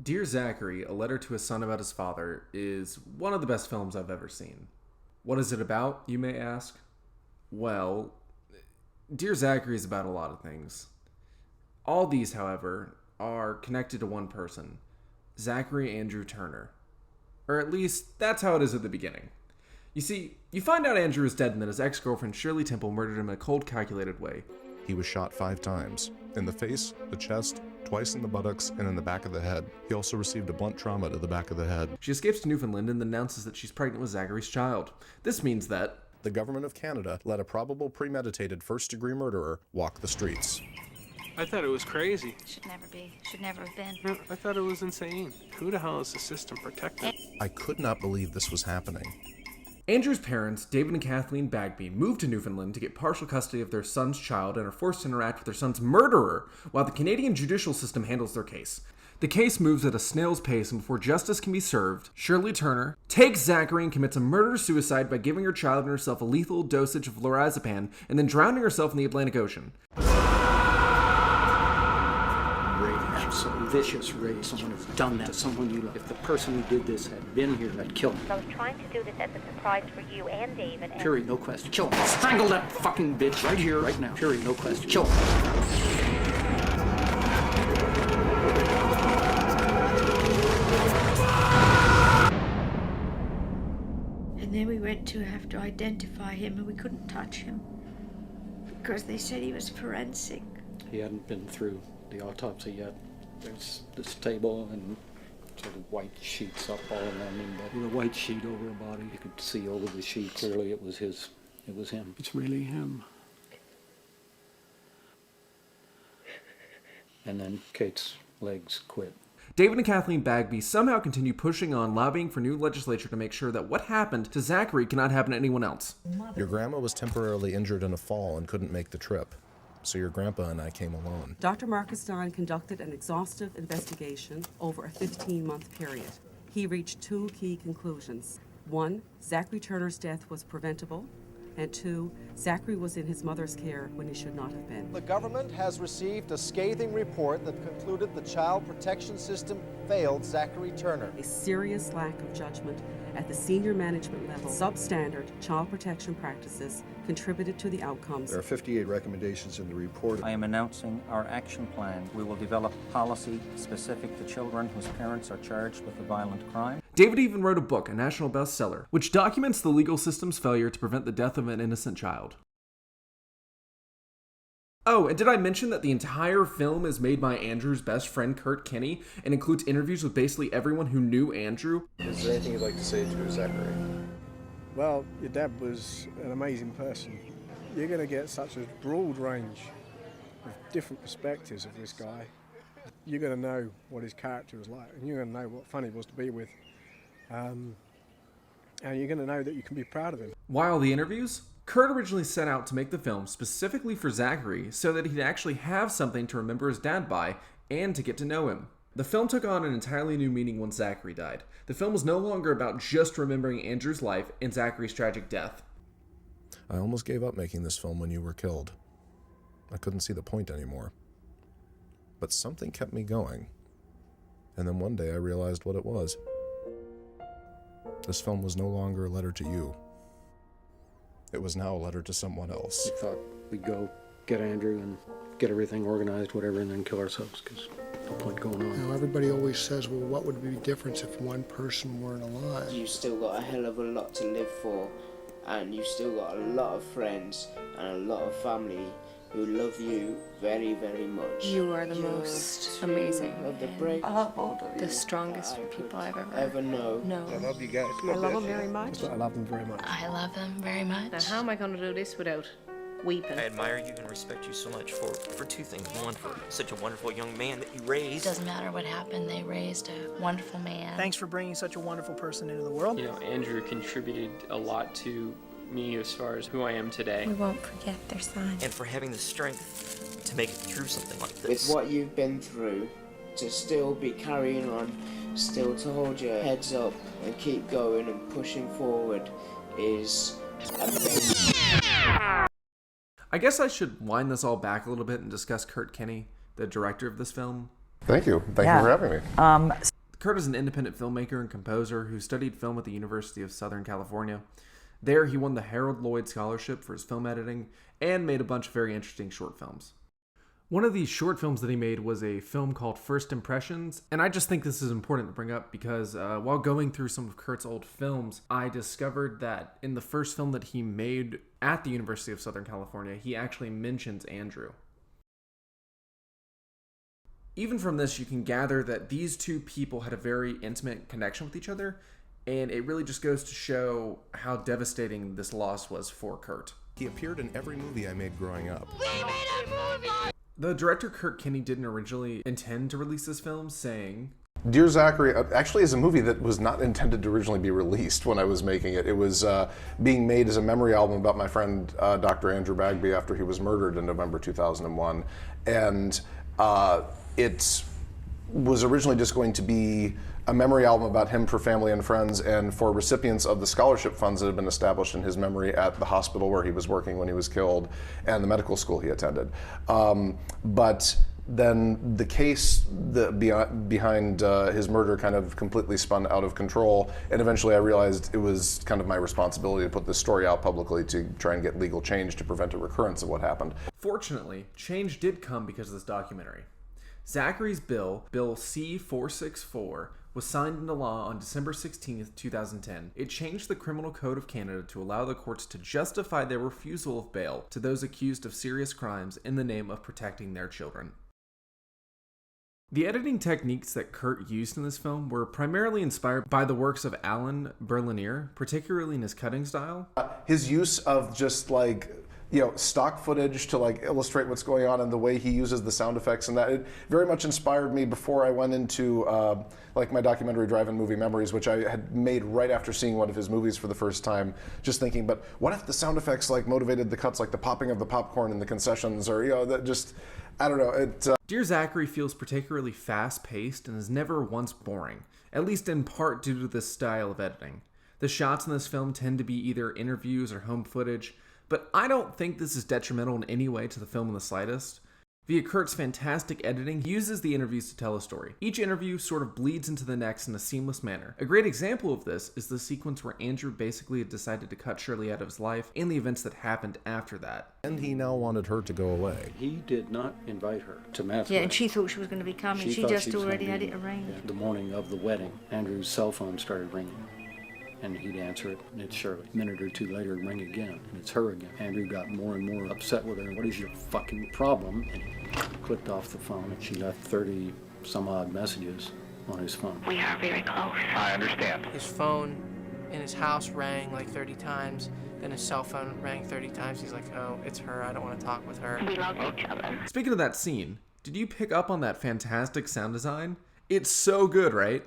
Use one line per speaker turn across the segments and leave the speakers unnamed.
Dear Zachary, A Letter to a Son About His Father is one of the best films I've ever seen. What is it about, you may ask? Well, Dear Zachary is about a lot of things. All these, however, are connected to one person, Zachary Andrew Turner. Or at least, that's how it is at the beginning. You see, you find out Andrew is dead and that his ex-girlfriend Shirley Temple murdered him in a cold, calculated way.
He was shot 5 times. In the face, the chest, twice in the buttocks, and in the back of the head. He also received a blunt trauma to the back of the head.
She escapes to Newfoundland and announces that she's pregnant with Zachary's child. This means that
the government of Canada let a probable premeditated first-degree murderer walk the streets.
I thought it was crazy.
Should never be. Should never have been.
No, I thought it was insane. Who the hell is the system protecting?
I could not believe this was happening.
Andrew's parents, David and Kathleen Bagby, moved to Newfoundland to get partial custody of their son's child and are forced to interact with their son's murderer while the Canadian judicial system handles their case. The case moves at a snail's pace, and before justice can be served, Shirley Turner takes Zachary and commits a murder-suicide by giving her child and herself a lethal dosage of lorazepam and then drowning herself in the Atlantic Ocean.
Some vicious rage. Someone has done that to someone you love. If the person who did this had been here, I'd kill him.
I was trying to do this as a surprise for you and David.
Period, no question. Kill him. Strangle that fucking bitch right here, right now. Period, no question. Kill him.
And then we went to have to identify him and we couldn't touch him because they said he was forensic.
He hadn't been through the autopsy yet. There's this table and sort of white sheets up all around him, but with a white sheet over her body. You could see over the sheet clearly it was his. It was him. It's really him. And then Kate's legs quit.
David and Kathleen Bagby somehow continue pushing on, lobbying for new legislature to make sure that what happened to Zachary cannot happen to anyone else.
Your grandma was temporarily injured in a fall and couldn't make the trip. So your grandpa and I came alone.
Dr. Marcus Stein conducted an exhaustive investigation over a 15-month period. He reached 2 key conclusions. 1, Zachary Turner's death was preventable, and 2, Zachary was in his mother's care when he should not have been.
The government has received a scathing report that concluded the child protection system failed Zachary Turner.
A serious lack of judgment at the senior management level. Substandard child protection practices contributed to the outcomes.
There are 58 recommendations in the report.
I am announcing our action plan. We will develop policy specific to children whose parents are charged with a violent crime.
David even wrote a book, a national bestseller, which documents the legal system's failure to prevent the death of an innocent child. Oh, and did I mention that the entire film is made by Andrew's best friend, Kurt Kinney, and includes interviews with basically everyone who knew Andrew?
Is there anything you'd like to say to Zachary?
Well, your dad was an amazing person. You're going to get such a broad range of different perspectives of this guy. You're going to know what his character was like, and you're going to know what fun he was to be with. And you're going to know that you can be proud of him.
While the interviews, Kurt originally set out to make the film specifically for Zachary so that he'd actually have something to remember his dad by and to get to know him. The film took on an entirely new meaning when Zachary died. The film was no longer about just remembering Andrew's life and Zachary's tragic death.
I almost gave up making this film when you were killed. I couldn't see the point anymore. But something kept me going. And then one day I realized what it was. This film was no longer a letter to you. It was now a letter to someone else.
We thought we'd go get Andrew and get everything organized, whatever, and then kill ourselves, because no point going on.
You know, everybody always says, well, what would be the difference if one person weren't alive?
You still got a hell of a lot to live for, and you still got a lot of friends and a lot of family who love you very, very much.
You are the most amazing.
I
love all of you. The strongest people I've ever
known.
No.
I love you guys.
I love him very much.
I love him very much.
I love them very much.
Now, how am I going to do this without weeping?
I admire you and respect you so much for 2 things. One, for such a wonderful young man that you raised.
It doesn't matter what happened, they raised a wonderful man.
Thanks for bringing such a wonderful person into the world.
You know, Andrew contributed a lot to me as far as who I am today.
We won't forget their son.
And for having the strength to make it through something like this.
With what you've been through, to still be carrying on, still to hold your heads up and keep going and pushing forward is amazing.
I guess I should wind this all back a little bit and discuss Kurt Kinney, the director of this film.
Thank you. Thank you for having me.
Kurt is an independent filmmaker and composer who studied film at the University of Southern California. There, he won the Harold Lloyd Scholarship for his film editing and made a bunch of very interesting short films. One of these short films that he made was a film called First Impressions, and I just think this is important to bring up because while going through some of Kurt's old films, I discovered that in the first film that he made at the University of Southern California, he actually mentions Andrew. Even from this, you can gather that these two people had a very intimate connection with each other, and it really just goes to show how devastating this loss was for Kurt.
He appeared in every movie I made growing up.
We made a movie!
The director Kurt Kinney didn't originally intend to release this film, saying,
Dear Zachary actually is a movie that was not intended to originally be released when I was making it. It was being made as a memory album about my friend Dr. Andrew Bagby after he was murdered in November 2001. And it was originally just going to be a memory album about him for family and friends and for recipients of the scholarship funds that had been established in his memory at the hospital where he was working when he was killed and the medical school he attended. But then the case behind his murder kind of completely spun out of control, and eventually I realized it was kind of my responsibility to put this story out publicly to try and get legal change to prevent a recurrence of what happened.
Fortunately, change did come because of this documentary. Zachary's bill, Bill C-464, was signed into law on December 16, 2010. It changed the Criminal Code of Canada to allow the courts to justify their refusal of bail to those accused of serious crimes in the name of protecting their children. The editing techniques that Kurt used in this film were primarily inspired by the works of Alan Berliner, particularly in his cutting style.
His use of just stock footage to illustrate what's going on and the way he uses the sound effects and that, it very much inspired me before I went into my documentary Drive-In Movie Memories, which I had made right after seeing one of his movies for the first time, just thinking, but what if the sound effects motivated the cuts, like the popping of the popcorn in the concessions, or that just, I don't know.
Dear Zachary feels particularly fast-paced and is never once boring, at least in part due to this style of editing. The shots in this film tend to be either interviews or home footage, but I don't think this is detrimental in any way to the film in the slightest. Via Kurt's fantastic editing, he uses the interviews to tell a story. Each interview sort of bleeds into the next in a seamless manner. A great example of this is the sequence where Andrew basically decided to cut Shirley out of his life and the events that happened after that.
And he now wanted her to go away.
He did not invite her to Matt's
Yeah,
wedding.
and she thought she was going to be coming. She just already had it arranged.
The morning of the wedding, Andrew's cell phone started ringing. And he'd answer it, and it's Shirley. A minute or two later, it'd ring again, and it's her again. Andrew got more and more upset with her. What is your fucking problem? And he clicked off the phone, and she left 30 some odd messages on his phone.
We are very close.
I understand.
His phone in his house rang 30 times, then his cell phone rang 30 times. He's like, oh, it's her, I don't want to talk with her.
We love each other.
Speaking of that scene, did you pick up on that fantastic sound design? It's so good, right?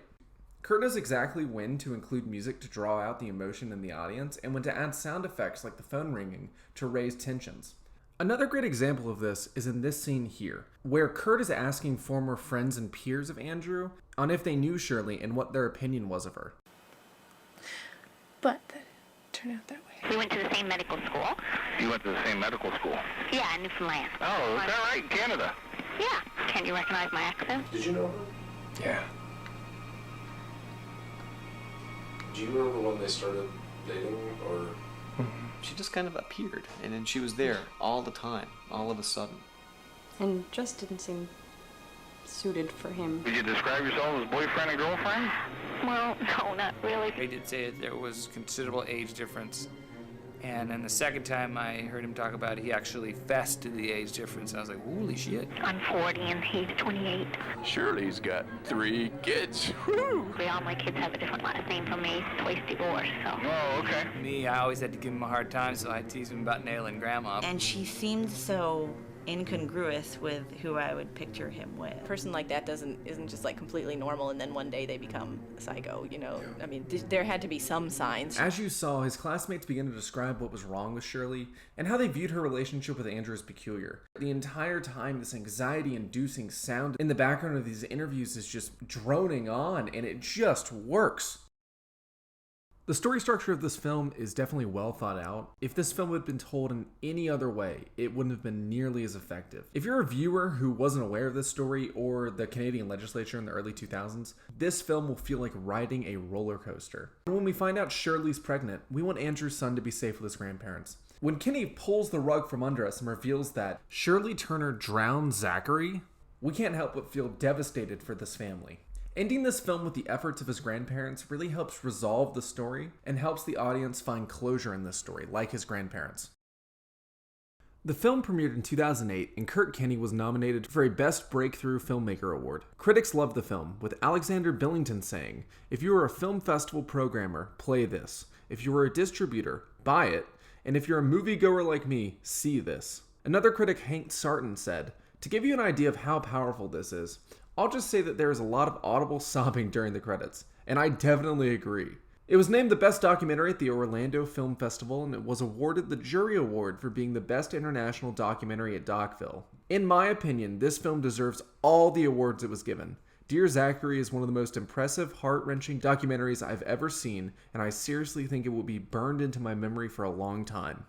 Kurt knows exactly when to include music to draw out the emotion in the audience and when to add sound effects like the phone ringing to raise tensions. Another great example of this is in this scene here, where Kurt is asking former friends and peers of Andrew on if they knew Shirley and what their opinion was of her.
But that turned out that way.
We went to the same medical school.
You went to the same medical school?
Yeah, in Newfoundland.
Oh, is that right? Canada?
Yeah. Can't you recognize my accent?
Did you know her?
Yeah.
Do you remember when they started dating, or?
She just kind of appeared, and then she was there all the time, all of a sudden.
And just didn't seem suited for him.
Did you describe yourself as boyfriend and girlfriend?
Well, no, not really.
They did say that there was considerable age difference. And then the second time I heard him talk about it, he actually fessed to the age difference. And I was like, holy shit.
I'm 40 and he's 28.
Shirley's got 3 kids. Woo!
All my kids have a different last name from me, twice divorced, so.
Oh, okay.
Me, I always had to give him a hard time, so I teased him about nailing grandma.
And she seemed so incongruous with who I would picture him with.
A person like that isn't just completely normal and then one day they become a psycho, you know? I mean, there had to be some signs.
As you saw, his classmates began to describe what was wrong with Shirley and how they viewed her relationship with Andrew as peculiar. The entire time, this anxiety-inducing sound in the background of these interviews is just droning on, and it just works. The story structure of this film is definitely well thought out. If this film had been told in any other way, it wouldn't have been nearly as effective. If you're a viewer who wasn't aware of this story or the Canadian legislature in the early 2000s, this film will feel like riding a roller coaster. And when we find out Shirley's pregnant, we want Andrew's son to be safe with his grandparents. When Kenny pulls the rug from under us and reveals that Shirley Turner drowned Zachary, we can't help but feel devastated for this family. Ending this film with the efforts of his grandparents really helps resolve the story and helps the audience find closure in this story, like his grandparents. The film premiered in 2008, and Kurt Kenny was nominated for a Best Breakthrough Filmmaker Award. Critics loved the film, with Alexander Billington saying, "If you are a film festival programmer, play this. If you are a distributor, buy it. And if you're a moviegoer like me, see this." Another critic, Hank Sarton, said, "To give you an idea of how powerful this is, I'll just say that there is a lot of audible sobbing during the credits, and I definitely agree." It was named the best documentary at the Orlando Film Festival, and it was awarded the Jury Award for being the best international documentary at Docville. In my opinion, this film deserves all the awards it was given. Dear Zachary is one of the most impressive, heart-wrenching documentaries I've ever seen, and I seriously think it will be burned into my memory for a long time.